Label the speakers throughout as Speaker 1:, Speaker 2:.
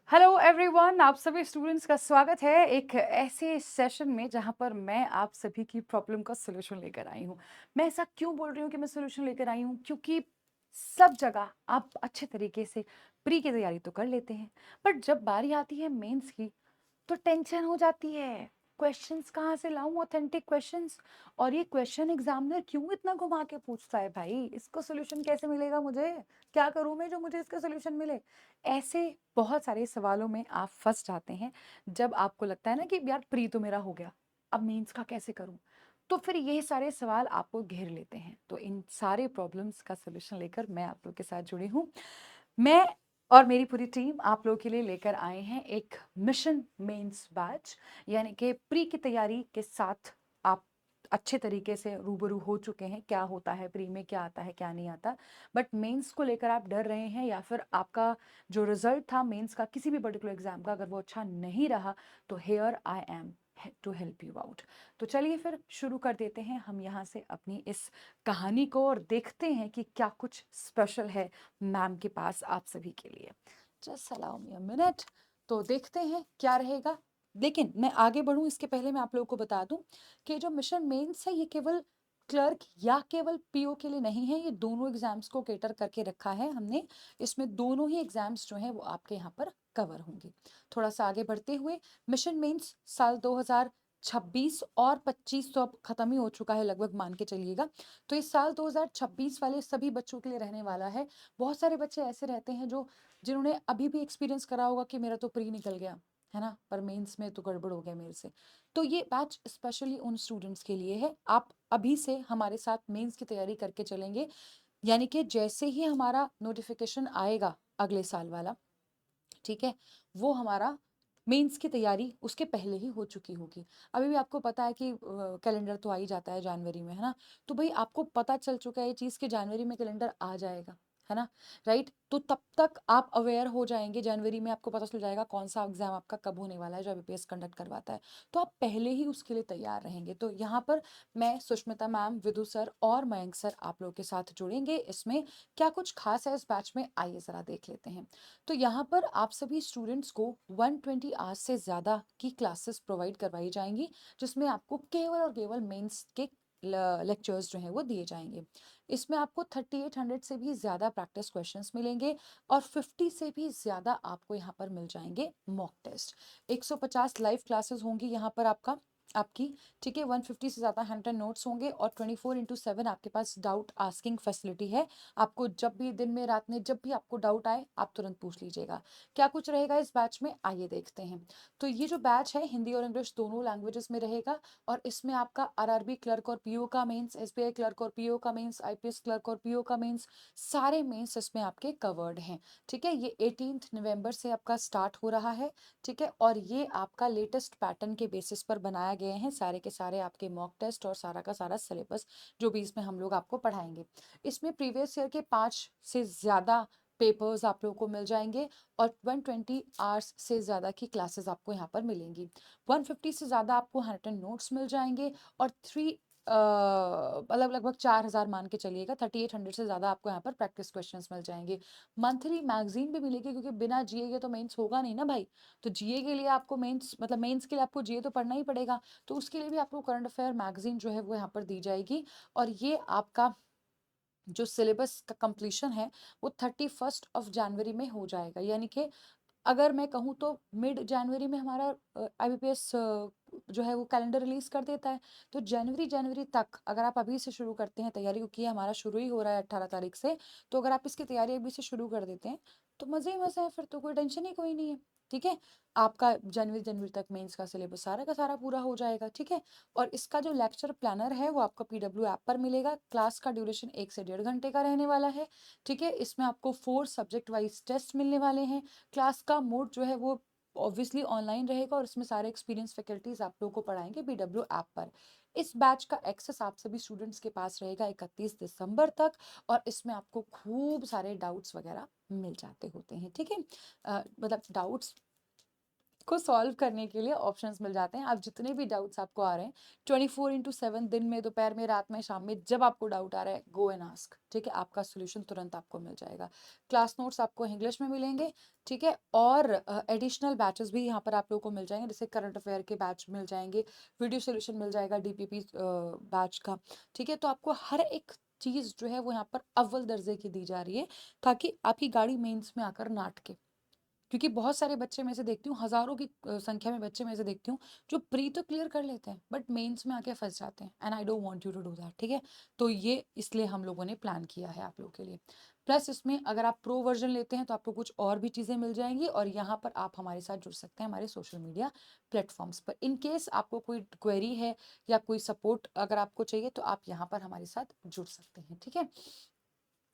Speaker 1: Hello everyone, आप सभी students का स्वागत है एक ऐसे सेशन में जहां पर मैं आप सभी की प्रॉब्लम का सॉल्यूशन लेकर आई हूं। मैं ऐसा क्यों बोल रही हूं कि मैं सॉल्यूशन लेकर आई हूं? क्योंकि सब जगह आप अच्छे तरीके से प्री की तैयारी तो कर लेते हैं, बट जब बारी आती है मेंस की तो टेंशन हो जाती है। क्वेश्चंस कहाँ से लाऊं, ऑथेंटिक क्वेश्चंस? और ये क्वेश्चन एग्जामिनर क्यों इतना घुमा के पूछता है भाई? इसको सोल्यूशन कैसे मिलेगा मुझे? क्या करूं मैं जो मुझे इसका सोल्यूशन मिले? ऐसे बहुत सारे सवालों में आप फंस जाते हैं जब आपको लगता है ना कि यार प्री तो मेरा हो गया, अब मेंस का कैसे करूं? तो फिर ये सारे सवाल आपको घेर लेते हैं। तो इन सारे प्रॉब्लम्स का सोल्यूशन लेकर मैं आप लोग के साथ जुड़ी हूँ। मैं और मेरी पूरी टीम आप लोगों के लिए लेकर आए हैं एक मिशन मेंस बैच, यानी कि प्री की तैयारी के साथ आप अच्छे तरीके से रूबरू हो चुके हैं क्या होता है प्री में, क्या आता है क्या नहीं आता। बट मेंस को लेकर आप डर रहे हैं, या फिर आपका जो रिजल्ट था मेंस का किसी भी पर्टिकुलर एग्जाम का अगर वो अच्छा नहीं रहा, तो here I am to help you out. तो चलिए फिर शुरू कर देते हैं हम यहाँ से अपनी इस कहानी को, और देखते हैं कि क्या कुछ स्पेशल है मैम के पास आप सभी के लिए। Just allow me a minute. तो देखते हैं क्या रहेगा। लेकिन मैं आगे बढ़ूं इसके पहले मैं आप लोगों को बता दूं कि जो मिशन मेंस है ये केवल क्लर्क या केवल पीओ के लिए नहीं है, ये दोनों एग्जाम्स को केटर करके रखा है हमने। इसमें दोनों ही एग्जाम्स जो हैं वो आपके यहाँ पर कवर होंगे। थोड़ा सा आगे बढ़ते हुए, मिशन मेंस साल 2026 और 25 तो अब खत्म ही हो चुका है लगभग, मान के चलिएगा। तो इस साल 2026 वाले सभी बच्चों के लिए रहने वाला है। बहुत सारे बच्चे ऐसे रहते हैं जो जिन्होंने अभी भी एक्सपीरियंस करा होगा कि मेरा तो प्री निकल गया है ना, पर मेंस में तो गड़बड़ हो गया मेरे से। तो ये बैच स्पेशली उन स्टूडेंट्स के लिए है। आप अभी से हमारे साथ मेंस की तैयारी करके चलेंगे, यानी कि जैसे ही हमारा नोटिफिकेशन आएगा अगले साल वाला, ठीक है, वो हमारा मेंस की तैयारी उसके पहले ही हो चुकी होगी। अभी भी आपको पता है कि कैलेंडर तो आ ही जाता है जनवरी में, है ना? तो भाई आपको पता चल चुका है ये चीज़ कि जनवरी में कैलेंडर आ जाएगा, है ना? राइट? तो तब तक आप अवेयर हो जाएंगे, जनवरी में आपको पता चल जाएगा कौन सा एग्जाम आपका कब होने वाला है जो आईबीपीएस कंडक्ट करवाता है। तो आप पहले ही उसके लिए तैयार रहेंगे। तो यहाँ पर मैं, सुष्मिता मैम, विदु सर और मयंक सर आप लोगों के साथ जुड़ेंगे। इसमें क्या कुछ खास है इस बैच में, आइए ज़रा देख लेते हैं। तो यहाँ पर आप सभी स्टूडेंट्स को 120 आवर्स से ज़्यादा की क्लासेस प्रोवाइड करवाई जाएंगी, जिसमें आपको केवल और केवल मेंस के लेक्चर्स जो हैं वो दिए जाएंगे। इसमें आपको 3800 से भी ज़्यादा प्रैक्टिस क्वेश्चंस मिलेंगे, और 50 से भी ज़्यादा आपको यहाँ पर मिल जाएंगे मॉक टेस्ट। 150 लाइव क्लासेस होंगी यहाँ पर आपकी, ठीक है। 150 से ज़्यादा हैंड एंड नोट्स होंगे, और 24/7 आपके पास डाउट आस्किंग फैसिलिटी है। आपको जब भी, दिन में रात में, जब भी आपको डाउट आए आप तुरंत पूछ लीजिएगा। क्या कुछ रहेगा इस बैच में, आइए देखते हैं। तो ये जो बैच है हिंदी और इंग्लिश दोनों लैंग्वेजेस में रहेगा, और इसमें आपका आरआरबी क्लर्क और पीओ का मेंस, एसबीआई क्लर्क और पीओ का मेंस, आईपीएस क्लर्क और पीओ का मेंस, सारे मेंस इसमें आपके कवर्ड हैं। ठीक है, ये 18 नवंबर से आपका स्टार्ट हो रहा है। ठीक है, और ये आपका लेटेस्ट पैटर्न के बेसिस पर बनाया गए हैं सारे के सारे आपके मॉक टेस्ट और सारा का सारा सिलेबस जो भी इसमें हम लोग आपको पढ़ाएंगे। इसमें प्रीवियस ईयर के 5 से ज़्यादा पेपर्स आप लोगों को मिल जाएंगे, और 120 आवर्स से ज़्यादा की क्लासेस आपको यहाँ पर मिलेंगी। 150 से ज़्यादा आपको हैंड एंड नोट्स मिल जाएंगे, और मतलब लगभग 4000 मान के चलिएगा, 3800 से ज़्यादा आपको यहाँ पर प्रैक्टिस क्वेश्चंस मिल जाएंगे। मंथली मैगजीन भी मिलेगी, क्योंकि बिना जीए के तो मेंस होगा नहीं ना भाई। तो जीए के लिए आपको मेंस, मतलब मेंस के लिए आपको जीए तो पढ़ना ही पड़ेगा। तो उसके लिए भी आपको करंट अफेयर मैगजीन जो है वो यहाँ पर दी जाएगी। और ये आपका जो सिलेबस का कंप्लीशन है वो 31 जनवरी में हो जाएगा, यानी कि अगर मैं कहूँ तो मिड जनवरी में हमारा आईबीपीएस जो है वो कैलेंडर रिलीज कर देता है। तो जनवरी जनवरी तक अगर आप अभी से शुरू करते हैं तैयारी, क्योंकि ये हमारा शुरू ही हो रहा है 18 तारीख से, तो अगर आप इसकी तैयारी अभी से शुरू कर देते हैं तो मज़े ही मज़े हैं, फिर तो कोई टेंशन ही कोई नहीं है। ठीक है, आपका जनवरी जनवरी तक मेंस का सिलेबस सारा का सारा पूरा हो जाएगा। ठीक है, और इसका जो लेक्चर प्लानर है वो आपको पीडब्ल्यू ऐप पर मिलेगा। क्लास का ड्यूरेशन 1 से 1.5 घंटे का रहने वाला है। ठीक है, इसमें आपको 4 सब्जेक्ट वाइज टेस्ट मिलने वाले हैं। क्लास का मोड जो है वो ऑब्वियसली ऑनलाइन रहेगा, और इसमें सारे एक्सपीरियंस फैकल्टीज आप लोगों को पढ़ाएंगे बीडब्ल्यू ऐप पर। इस बैच का एक्सेस आप सभी स्टूडेंट्स के पास रहेगा 31 दिसंबर तक, और इसमें आपको खूब सारे डाउट्स वगैरह मिल जाते होते हैं। ठीक है, मतलब डाउट्स को सॉल्व करने के लिए ऑप्शंस मिल जाते हैं। आप जितने भी डाउट्स आपको आ रहे हैं 24/7 दिन में, दोपहर में, रात में, शाम में, जब आपको डाउट आ रहा है गो एंड आस्क, ठीक है, आपका सोल्यूशन तुरंत आपको मिल जाएगा। क्लास नोट्स आपको इंग्लिश में मिलेंगे, ठीक है, और एडिशनल बैचेस भी यहाँ पर आप लोगों को मिल जाएंगे, जैसे करंट अफेयर के बैच मिल जाएंगे, वीडियो सोल्यूशन मिल जाएगा डीपीपी बैच का, ठीक है। तो आपको हर एक चीज़ जो है वो यहाँ पर अव्वल दर्जे की दी जा रही है, ताकि आपकी गाड़ी मेंस में आकर ना अटके। क्योंकि बहुत सारे बच्चे में से देखती हूँ, हज़ारों की संख्या में बच्चे में से देखती हूँ, जो प्री तो क्लियर कर लेते हैं बट मेंस में आके फँस जाते हैं, and I don't want you to do that, ठीक है। तो ये इसलिए हम लोगों ने प्लान किया है आप लोगों के लिए। प्लस इसमें अगर आप प्रो वर्जन लेते हैं तो आपको कुछ और भी चीज़ें मिल जाएंगी, और यहाँ पर आप हमारे साथ जुड़ सकते हैं हमारे सोशल मीडिया प्लेटफॉर्म्स पर। इन केस आपको कोई क्वेरी है या कोई सपोर्ट अगर आपको चाहिए तो आप यहाँ पर हमारे साथ जुड़ सकते हैं, ठीक है।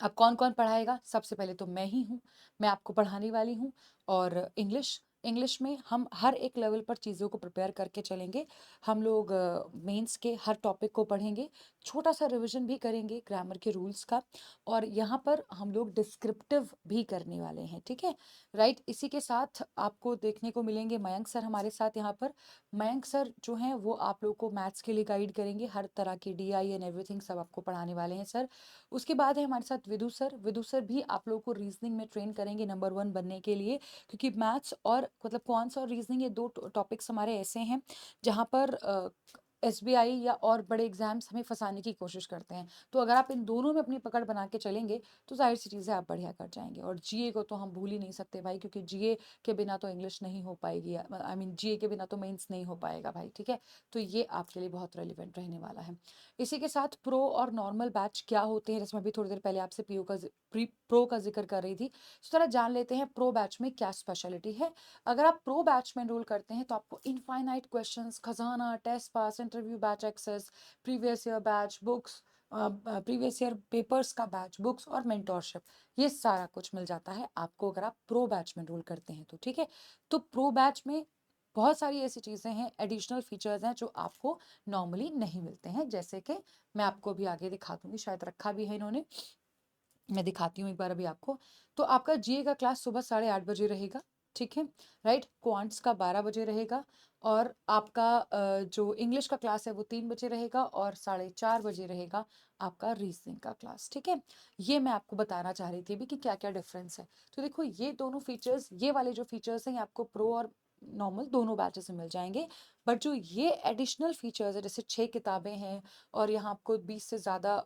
Speaker 1: अब कौन कौन पढ़ाएगा? सबसे पहले तो मैं ही हूँ, मैं आपको पढ़ाने वाली हूँ। और इंग्लिश इंग्लिश में हम हर एक लेवल पर चीज़ों को प्रिपेयर करके चलेंगे। हम लोग मेंस के हर टॉपिक को पढ़ेंगे, छोटा सा रिवीजन भी करेंगे ग्रामर के रूल्स का, और यहाँ पर हम लोग डिस्क्रिप्टिव भी करने वाले हैं, ठीक है, राइट। इसी के साथ आपको देखने को मिलेंगे मयंक सर हमारे साथ यहाँ पर। मयंक सर जो हैं वो आप लोग को मैथ्स के लिए गाइड करेंगे, हर तरह की DI एंड एवरीथिंग सब आपको पढ़ाने वाले हैं सर। उसके बाद है हमारे साथ विदु सर भी आप लोगों को रीजनिंग में ट्रेन करेंगे नंबर 1 बनने के लिए, क्योंकि मैथ्स और मतलब क्वांट्स और रीजनिंग, ये दो टॉपिक्स हमारे ऐसे हैं जहाँ पर SBI या और बड़े एग्जाम्स हमें फंसाने की कोशिश करते हैं। तो अगर आप इन दोनों में अपनी पकड़ बना के चलेंगे तो जाहिर सी चीज़ है आप बढ़िया कर जाएंगे। और GA को तो हम भूल ही नहीं सकते भाई, क्योंकि GA के बिना तो इंग्लिश नहीं हो पाएगी, आई मीन GA के बिना तो मेंस नहीं हो पाएगा भाई, ठीक है। तो ये आपके लिए बहुत रेलिवेंट रहने वाला है। इसी के साथ प्रो और नॉर्मल बैच क्या होते हैं, जिसमें अभी थोड़ी देर पहले आपसे प्रो का जिक्र कर रही थी, तो जरा जान लेते हैं प्रो बैच में क्या स्पेशलिटी है। अगर आप प्रो बैच में एनरोल करते हैं तो आपको इनफाइनाइट क्वेश्चंस, खजाना, test pass, interview batch access, previous year batch books, previous year papers का बैच बुक्स और मेंटोरशिप, ये सारा कुछ मिल जाता है आपको अगर आप प्रो बैच में एनरोल करते हैं तो, ठीक है। तो प्रो बैच में बहुत सारी ऐसी चीज़ें हैं, एडिशनल फीचर्स हैं जो आपको नॉर्मली नहीं मिलते हैं, जैसे कि मैं आपको अभी आगे दिखा दूंगी, शायद रखा भी है इन्होंने, मैं दिखाती हूँ एक बार अभी आपको। तो आपका GA का क्लास सुबह 8:30 बजे रहेगा, ठीक है, राइट। क्वांट्स का 12 बजे रहेगा, और आपका जो इंग्लिश का क्लास है वो 3 बजे रहेगा, और 4:30 बजे रहेगा आपका रीजनिंग का क्लास, ठीक है। ये मैं आपको बताना चाह रही थी अभी कि क्या क्या डिफरेंस है। तो देखो ये दोनों फीचर्स, ये वाले जो फीचर्स हैं ये आपको प्रो और नॉर्मल दोनों बैचेस में मिल जाएंगे। बट जो ये एडिशनल फीचर्स है, जैसे 6 किताबें हैं, और यहाँ आपको 20 से ज़्यादा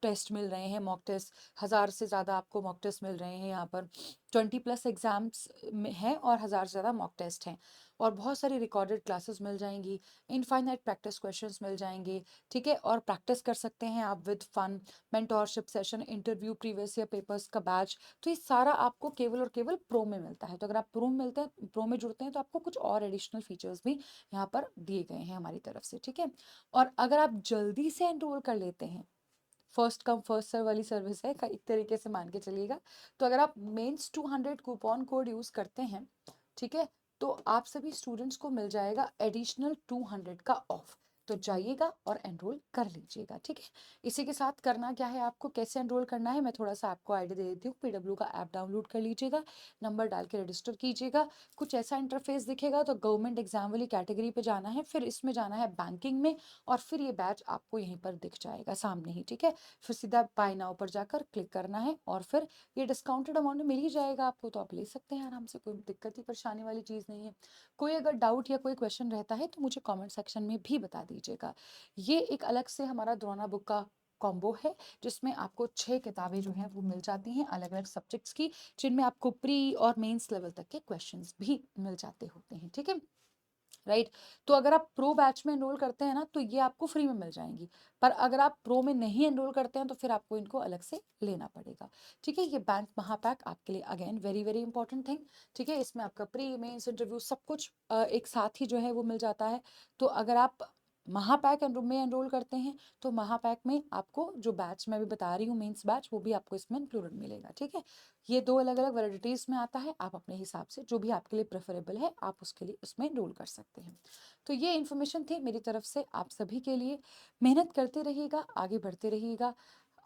Speaker 1: टेस्ट मिल रहे हैं, मॉक टेस्ट 1000 से ज़्यादा आपको मॉक टेस्ट मिल रहे हैं, यहाँ पर 20+ एग्जाम्स में हैं और 1000 से ज़्यादा मॉक टेस्ट हैं, और बहुत सारी रिकॉर्डेड क्लासेस मिल जाएंगी, इनफाइनाइट प्रैक्टिस क्वेश्चंस मिल जाएंगे, ठीक है, और प्रैक्टिस कर सकते हैं आप with fun, mentorship session, interview, previous year papers का बैच। तो ये सारा आपको केवल और केवल प्रो में मिलता है। तो अगर आप प्रो में जुड़ते हैं तो आपको कुछ और एडिशनल फीचर्स भी यहाँ पर दिए गए हैं हमारी तरफ से, ठीक है। और अगर आप जल्दी से एनरोल कर लेते हैं, फर्स्ट कम फर्स्ट सर्व वाली सर्विस है एक तरीके से मान के चलिएगा, तो अगर आप मेंस 200 कूपन कोड यूज़ करते हैं, ठीक है, तो आप सभी स्टूडेंट्स को मिल जाएगा एडिशनल 200 का ऑफ। तो जाइएगा और एनरोल कर लीजिएगा, ठीक है। इसी के साथ करना क्या है, आपको कैसे एनरोल करना है मैं थोड़ा सा आपको आइडिया दे देती हूँ। PW का ऐप डाउनलोड कर लीजिएगा, नंबर डाल के रजिस्टर कीजिएगा, कुछ ऐसा इंटरफेस दिखेगा, तो गवर्नमेंट एग्जाम वाली कैटेगरी पे जाना है, फिर इसमें जाना है बैंकिंग में, और फिर ये बैच आपको यहीं पर दिख जाएगा सामने ही, ठीक है। फिर सीधा बाय नाउ पर जाकर क्लिक करना है, और फिर ये डिस्काउंटेड अमाउंट में मिल ही जाएगा आपको, तो आप ले सकते हैं आराम से, कोई दिक्कत ही परेशानी वाली चीज़ नहीं है। कोई अगर डाउट या कोई क्वेश्चन रहता है तो मुझे कमेंट सेक्शन में भी बता दीजिएगा। ये एक अलग से हमारा द्रोना बुक का कॉम्बो है, जिसमें आपको 6 किताबें जो हैं वो मिल जाती हैं अलग अलग सब्जेक्ट्स की, जिनमें आपको प्री और मेंस लेवल तक के क्वेश्चंस भी मिल जाते होते हैं, ठीक है, राइट। तो अगर आप प्रो बैच में एनरोल करते हैं ना तो ये आपको फ्री में मिल जाएंगी, पर अगर आप प्रो में नहीं एनरोल करते हैं तो फिर आपको इनको अलग से लेना पड़ेगा, ठीक है। ये बैंक महापैक आपके लिए again very very important thing, ठीक है। इसमें आपका प्री मेंस इंटरव्यू सब कुछ एक साथ ही जो है वो मिल जाता है। तो अगर आप महापैक में एनरोल करते हैं तो महापैक में आपको जो बैच मैं भी बता रही हूँ मेंस बैच, वो भी आपको इसमें इंक्लूडेड मिलेगा, ठीक है। ये दो अलग अलग वैलिडिटीज़ में आता है, आप अपने हिसाब से जो भी आपके लिए प्रेफरेबल है आप उसके लिए उसमें एनरोल कर सकते हैं। तो ये इन्फॉर्मेशन थी मेरी तरफ से आप सभी के लिए। मेहनत करते रहिएगा, आगे बढ़ते रहिएगा,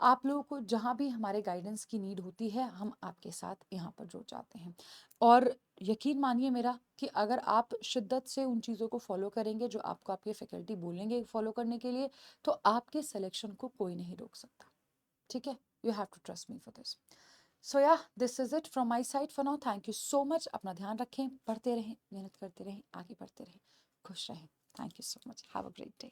Speaker 1: आप लोगों को जहाँ भी हमारे गाइडेंस की नीड होती है, हम आपके साथ यहाँ पर जुड़ जाते हैं। और यकीन मानिए मेरा कि अगर आप शिद्दत से उन चीज़ों को फॉलो करेंगे जो आपको आपके फैकल्टी बोलेंगे फॉलो करने के लिए, तो आपके सिलेक्शन को कोई नहीं रोक सकता। ठीक है? You have to trust me for this. So yeah this is it from my side for now. Thank you so much. अपना ध्यान रखें, पढ़ते रहें, मेहनत करते रहें, आगे बढ़ते रहें, खुश रहें। Thank you so much. Have a great day.